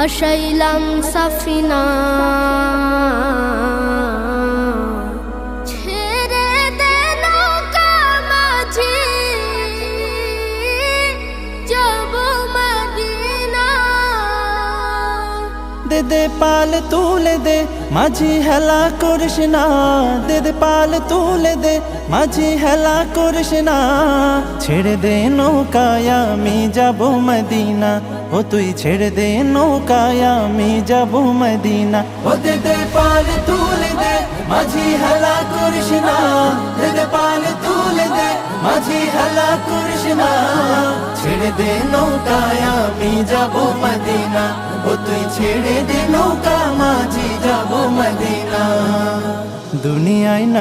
ভাসাইলাম সাফিনা ছেড়ে দে নৌকা মাঝি যাব মদিনা। দে দে পাল তুলে দে মাঝি হেলা করিস না, দে দে পাল তুলে দে মাঝি হেলা করিস না। ছেড়ে দে নৌকায় আমি যাব মদিনা, ও তুই ছেড়ে দে নৌকায় আমি যাব মদিনা। ও দে দে পাল তুলে দে মাঝি হেলা করিস না, দে দে পাল তুলে দে মাঝি হেলা করিস না। ছেড়ে দে নৌকায় আমি যাব মদিনা, ও তুই ছেড়ে দে নৌকা মাঝি যাব মদিনা। দুনিয়ায় না